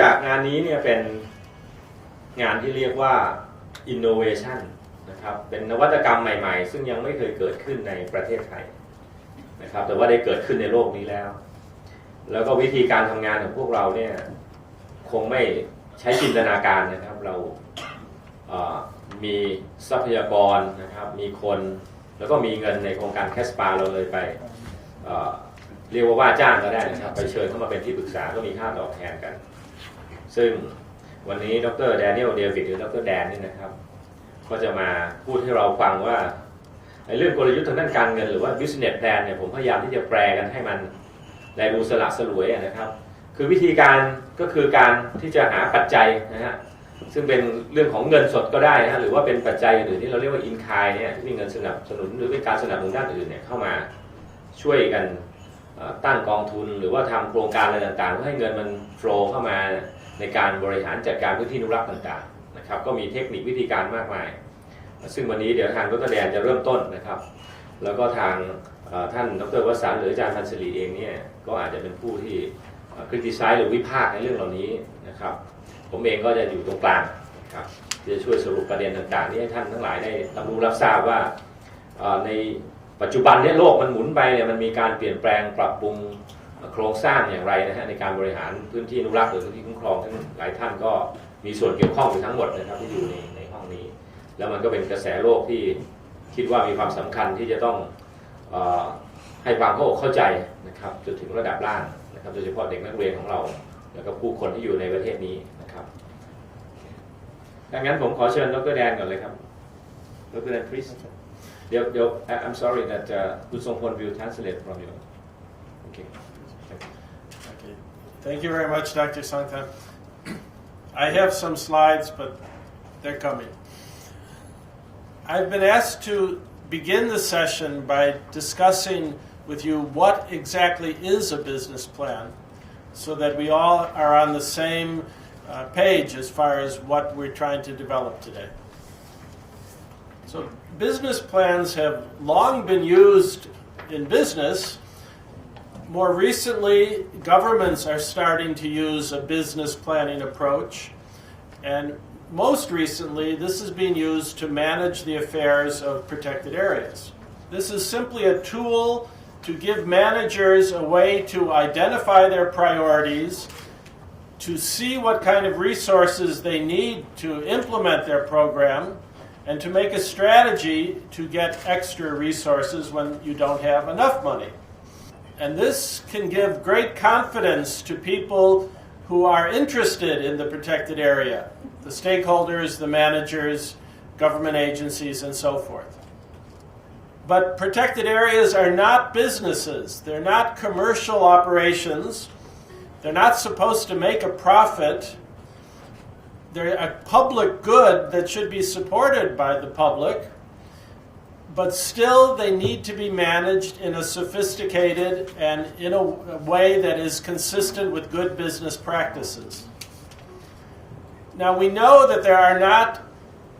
จากงานนี้เนี่ยเป็นงานที่เรียกว่า innovation นะครับเป็นนวัตกรรมใหม่ๆซึ่งยังไม่เคยเกิดขึ้นในประเทศไทยนะครับแต่ว่าได้เกิดขึ้นในโลกนี้แล้วก็วิธีการทำงานของพวกเราเนี่ยคงไม่ใช้จินตนาการนะครับเรามีทรัพยากรนะครับมีคนแล้วก็มีเงินในโครงการ CATSPA เราเลยไปเรียกว่าจ้างก็ได้นะครับไปเชิญเข้ามาเป็นที่ปรึกษาก็มีค่าตอบแทนกันซึ่งวันนี้ดร. Daniel เดวิดหรือดร. แดนนี่นะครับก็จะมาพูดให้เราฟังว่าในเรื่องกลยุทธ์ทางด้านการเงินหรือว่า business plan เนี่ยผมพยายามที่จะแปลกันให้มันได้ดูสละสลวยนะครับคือวิธีการก็คือการที่จะหาปัจจัยนะฮะซึ่งเป็นเรื่องของเงินสดก็ได้นะหรือว่าเป็นปัจจัยอื่นที่เราเรียกว่า in kind เนี่ยที่มีเงินสนับสนุนหรือเป็นการสนับสนุนด้านอื่นเนี่ยเข้ามาช่วยกันตั้งกองทุนหรือว่าทำโครงการอะไรต่างๆเพื่อให้เงินมันโฟลว์เข้ามาในการบริหารจัดการพื้นที่อนุรักษ์ต่างๆนะครับก็มีเทคนิควิธีการมากมายซึ่งวันนี้เดี๋ยวทางดร. แดนจะเริ่มต้นนะครับแล้วก็ทางท่านดร. วสันต์หรืออาจารย์พันศรีเองเนี่ยก็อาจจะเป็นผู้ที่คริติไซส์หรือวิพากษ์ในเรื่องเหล่านี้นะครับผมเองก็จะอยู่ตรงกลางนะครับที่จะช่วยสรุปประเด็นต่างๆที่ให้ท่านทั้งหลายได้รับรู้รับทราบว่าในปัจจุบันนี้โลกมันหมุนไปเนี่ยมันมีการเปลี่ยนแปลงปรับปรุงโครงสร้างอย่างไรนะฮะในการบริหารพื้นที่อนุรักษ์หรือพื้นที่คุ้มครองทั้งหลายท่านก็มีส่วนเกี่ยวข้องอยู่ทั้งหมดนะครับที่อยู่ในห้องนี้แล้วมันก็เป็นกระแสโลกที่คิดว่ามีความสำคัญที่จะต้องให้ความเข้าใจนะครับจนถึงระดับล่างนะครับโดยเฉพาะเด็กนักเรียนของเราแล้วก็ผู้คนที่อยู่ในประเทศนี้นะครับดังนั้นผมขอเชิญดร. แดนก่อนเลยครับดร. แดน please เดี๋ยว I'm sorry that คุณทรงพล will translate from you okay Thank you very much, Dr. Sangta. I have some slides, but they're coming. I've been asked to begin the session by discussing with you what exactly is a business plan so that we all are on the same page as far as what we're trying to develop today. So business plans have long been used in business.More recently, governments are starting to use a business planning approach, and most recently, this is being used to manage the affairs of protected areas. This is simply a tool to give managers a way to identify their priorities, to see what kind of resources they need to implement their program, and to make a strategy to get extra resources when you don't have enough money.And this can give great confidence to people who are interested in the protected area, the stakeholders, the managers, government agencies, and so forth. But protected areas are not businesses. They're not commercial operations. They're not supposed to make a profit. They're a public good that should be supported by the public.But still, they need to be managed in a sophisticated and in a way that is consistent with good business practices. Now, we know that there are not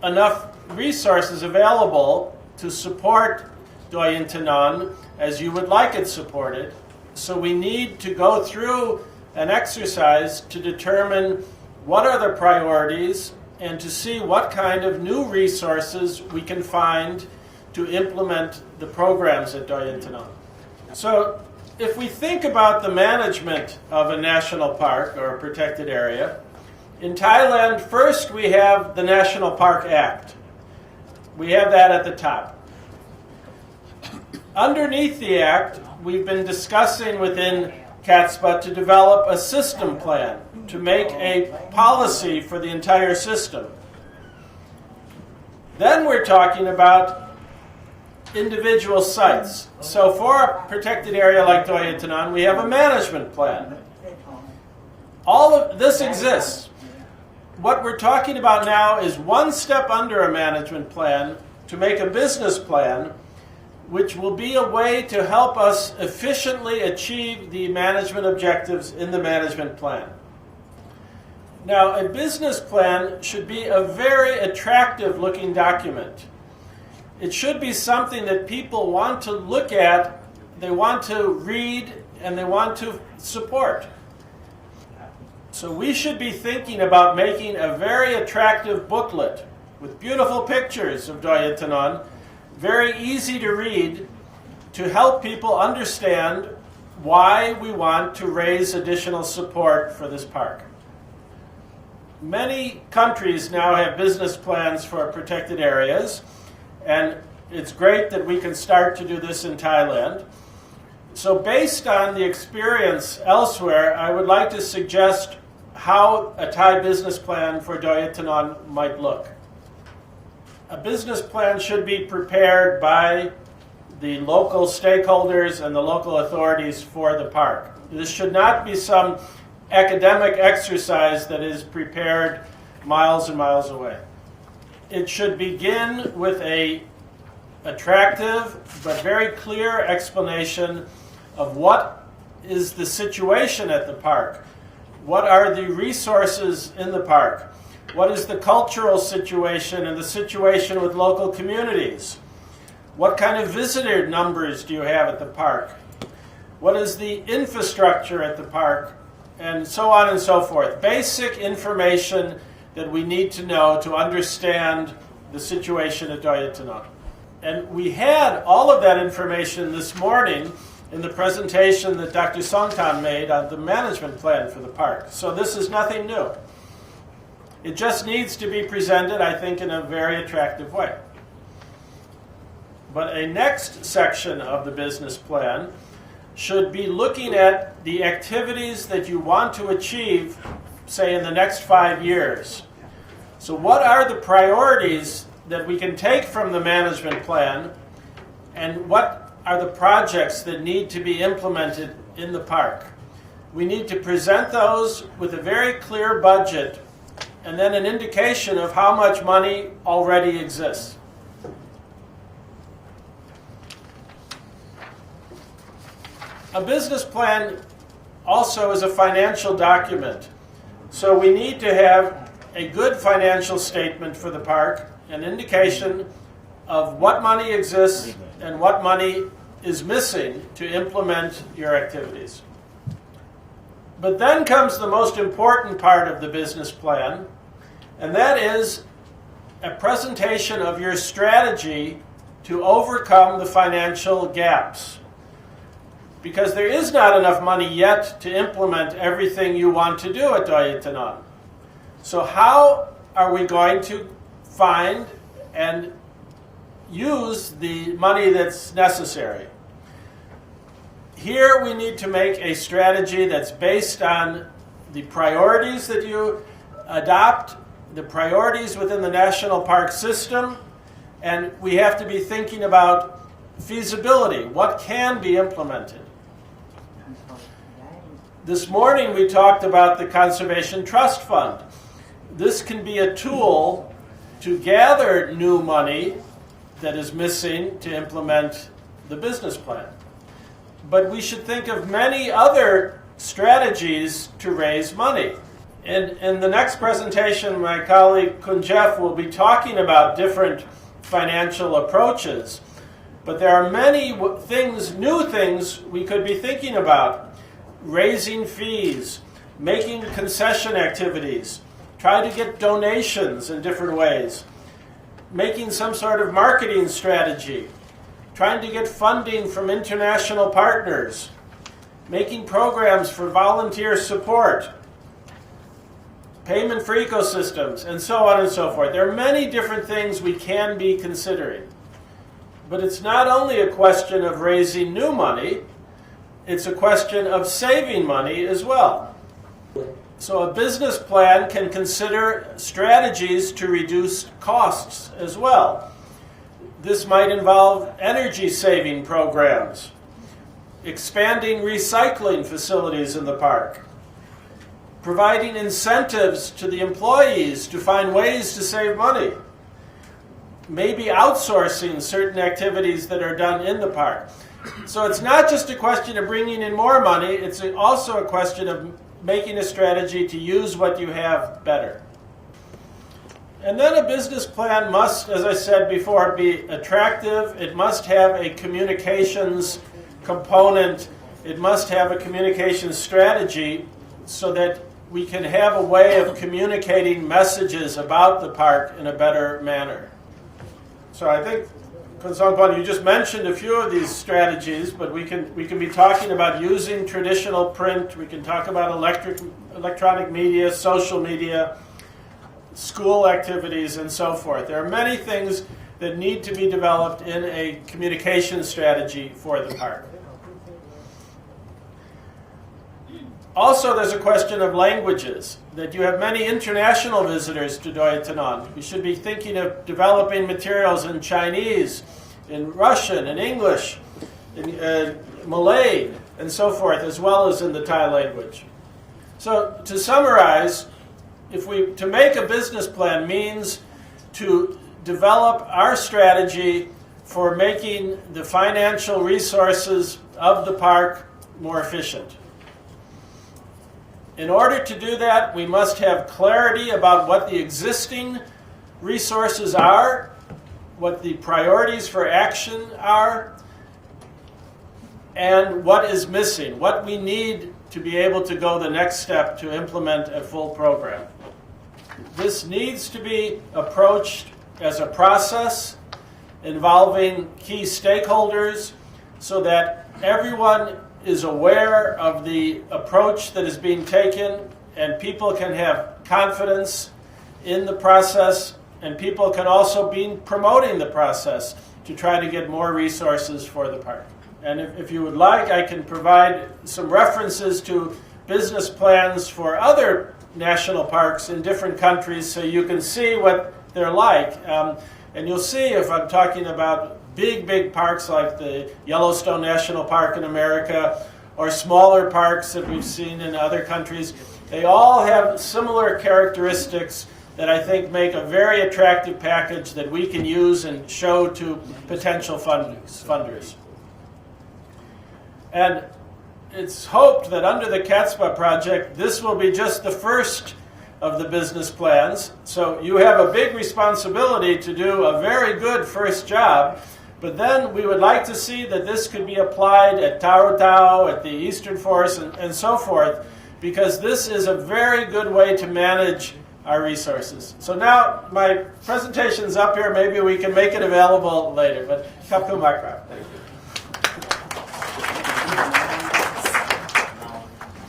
enough resources available to support Doi Intanon as you would like it supported, so we need to go through an exercise to determine what are the priorities and to see what kind of new resources we can find.To implement the programs at Doi Intanon. So, if we think about the management of a national park or a protected area, in Thailand, first we have the National Park Act. We have that at the top. Underneath the act, we've been discussing within CATSPA to develop a system plan to make a policy for the entire system. Then we're talking about.individual sites. So for a protected area like Doi Intanon, we have a management plan. All of this exists. What we're talking about now is one step under a management plan to make a business plan, which will be a way to help us efficiently achieve the management objectives in the management plan. Now, a business plan should be a very attractive looking document.It should be something that people want to look at, they want to read, and they want to support. So we should be thinking about making a very attractive booklet with beautiful pictures of Doi Itanon, very easy to read, to help people understand why we want to raise additional support for this park. Many countries now have business plans for protected areas, and it's great that we can start to do this in Thailand. So based on the experience elsewhere, I would like to suggest how a Thai business plan for Doi Itanon might look. A business plan should be prepared by the local stakeholders and the local authorities for the park. This should not be some academic exercise that is prepared miles and miles away. It should begin with an attractive but very clear explanation of what is the situation at the park. What are the resources in the park? What is the cultural situation and the situation with local communities? What kind of visitor numbers do you have at the park? What is the infrastructure at the park? And so on and so forth. Basic information that we need to know to understand the situation at Doi Itanon. And we had all of that information this morning in the presentation that Dr. Songtan made on the management plan for the park. So this is nothing new. It just needs to be presented, I think, in a very attractive way. But a next section of the business plan should be looking at the activities that you want to achieve, say, in the next 5 years. So what are the priorities that we can take from the management plan, and what are the projects that need to be implemented in the park? We need to present those with a very clear budget and then an indication of how much money already exists. A business plan also is a financial document. So we need to have a good financial statement for the park, an indication of what money exists and what money is missing to implement your activities. But then comes the most important part of the business plan, and that is a presentation of your strategy to overcome the financial gaps. Because there is not enough money yet to implement everything you want to do at Doi Itanon. So how are we going to find and use the money that's necessary? Here we need to make a strategy that's based on the priorities that you adopt, the priorities within the national park system, and we have to be thinking about feasibility, what can be implemented. This morning we talked about the Conservation Trust Fund. This can be a tool to gather new money that is missing to implement the business plan. But we should think of many other strategies to raise money. In the next presentation, my colleague Kunjef will be talking about different financial approaches. But there are many things, new things we could be thinking about. Raising fees, making concession activities, try to get donations in different ways, making some sort of marketing strategy, trying to get funding from international partners, making programs for volunteer support, payment for ecosystems, and so on and so forth. There are many different things we can be considering. But it's not only a question of raising new money, it's a question of saving money as well. So a business plan can consider strategies to reduce costs as well. This might involve energy-saving programs, expanding recycling facilities in the park, providing incentives to the employees to find ways to save money, maybe outsourcing certain activities that are done in the park. So it's not just a question of bringing in more money, it's also a question of making a strategy to use what you have better. And then a business plan must, as I said before, be attractive. It must have a communications component. It must have a communications strategy so that we can have a way of communicating messages about the park in a better manner. So I think, Konsongpan, you just mentioned a few of these strategies, but we can be talking about using traditional print. We can talk about electronic media, social media, school activities, and so forth. There are many things that need to be developed in a communication strategy for the park. Also, there's a question of languages, that you have many international visitors to Doi Tanan. We should be thinking of developing materials in Chinese, in Russian, in English, in Malay, and so forth, as well as in the Thai language. So, to summarize, to make a business plan means to develop our strategy for making the financial resources of the park more efficient. In order to do that, we must have clarity about what the existing resources are, what the priorities for action are, and what is missing, what we need to be able to go the next step to implement a full program. This needs to be approached as a process involving key stakeholders so that everyone is aware of the approach that is being taken and people can have confidence in the process and people can also be promoting the process to try to get more resources for the park. And if you would like, I can provide some references to business plans for other national parks in different countries so you can see what they're like. And you'll see if I'm talking about big parks like the Yellowstone National Park in America or smaller parks that we've seen in other countries. They all have similar characteristics that I think make a very attractive package that we can use and show to potential funders. And it's hoped that under the CATSPA project, this will be just the first of the business plans. So you have a big responsibility to do a very good first job. But then we would like to see that this could be applied at Taro Tao, at the Eastern Forest, and so forth, because this is a very good way to manage our resources. So now my presentation's up here. Maybe we can make it available later. But Kapku Makra. Thank you.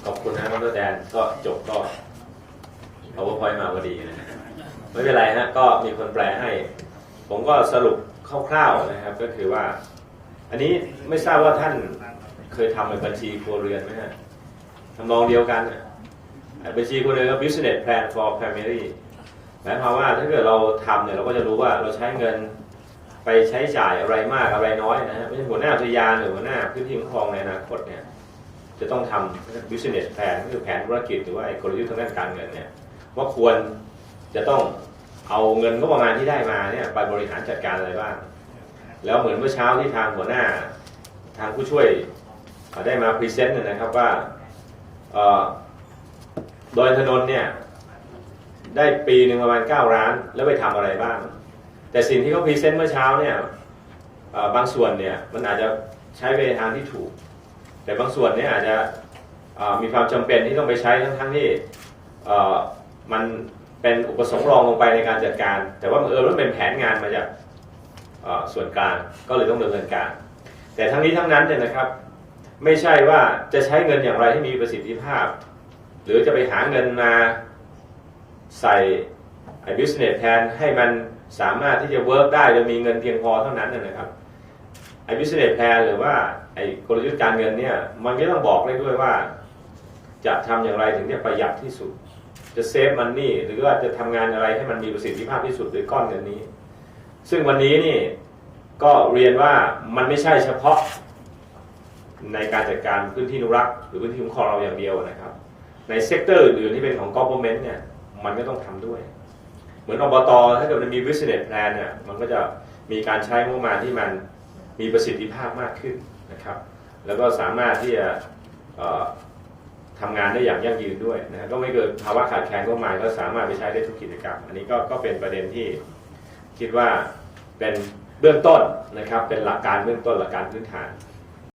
ขอบคุณนะดร.แดนก็จบก็ PowerPoint มาพอดีนะไม่เป็นไรฮะก็มีคนแปลให้ผมก็สรุปคร่าวๆนะครับก็คือว่าอันนี้ไม่ทราบว่าท่านเคยทำเป็นบัญชีครัวเรือนไหมฮะทำนองเดียวกันบัญชีครัวเรือนก็ business plan for family หมายความว่าถ้าเกิดเราทำเนี่ยเราก็จะรู้ว่าเราใช้เงินไปใช้จ่ายอะไรมากอะไรน้อยนะฮะไม่ใช่หัวหน้าอุทยานหรือหัวหน้าพื้นที่คุ้มครองในอนาคตเนี่ยจะต้องทำ business plan ก็คือแผนธุรกิจหรือว่ากลยุทธ์ทางด้านการเงินเนี่ยว่าควรจะต้องเอาเงินก็ประมาณที่ได้มาเนี่ยไปบริหารจัดการอะไรบ้างแล้วเหมือนเมื่อเช้าที่ทางหัวหน้าทางผู้ช่วยได้มาพรีเซนต์นะครับว่าดอยถนนเนี่ยได้ปีหนึ่งประมาณ9 ล้านแล้วไปทำอะไรบ้างแต่สิ่งที่เขาพรีเซนต์เมื่อเช้าเนี่ยบางส่วนเนี่ยมันอาจจะใช้ไปในทางที่ถูกแต่บางส่วนเนี่ยอาจจะมีความจำเป็นที่ต้องไปใช้ทั้งที่มันเป็นอุปสงค์รองลงไปในการจัดการแต่ว่ามันเป็นแผนงานมาจากส่วนกลางก็เลยต้องดำเนินการแต่ทั้งนี้ทั้งนั้นเนี่ยนะครับไม่ใช่ว่าจะใช้เงินอย่างไรให้มีประสิทธิภาพหรือจะไปหาเงินมาใส่business plan ให้มันสามารถที่จะ work ได้โดยมีเงินเพียงพอเท่านั้นนะครับbusiness plan หรือว่ากลยุทธ์การเงินเนี่ยมันก็ต้องบอกได้ด้วยว่าจะทำอย่างไรถึงจะประหยัดที่สุดจะเซฟมันนี่หรือว่าจะทำงานอะไรให้มันมีประสิทธิภาพที่สุดด้วยก้อนเงินนี้ซึ่งวันนี้นี่ก็เรียนว่ามันไม่ใช่เฉพาะในการจัดการพื้นที่อนุรักษ์หรือพื้นที่คุ้มครองเราอย่างเดียวนะครับในเซกเตอร์อื่นๆที่เป็นของ government เนี่ยมันก็ต้องทำด้วยเหมือนอบต.ถ้าเกิดมันมี business plan เนี่ยมันก็จะมีการใช้งบประมาณที่มันมีประสิทธิภาพมากขึ้นนะครับแล้วก็สามารถที่จะทำงานได้อย่างยั่งยืนด้วยนะก็ไม่เกิดภาวะขาดแคลนงบประมาณก็สามารถไปใช้ได้ทุกกิจกรรมอันนี้ก็เป็นประเด็นที่คิดว่าเป็นเบื้องต้นนะครับเป็นหลักการเบื้องต้นหลักการพื้นฐาน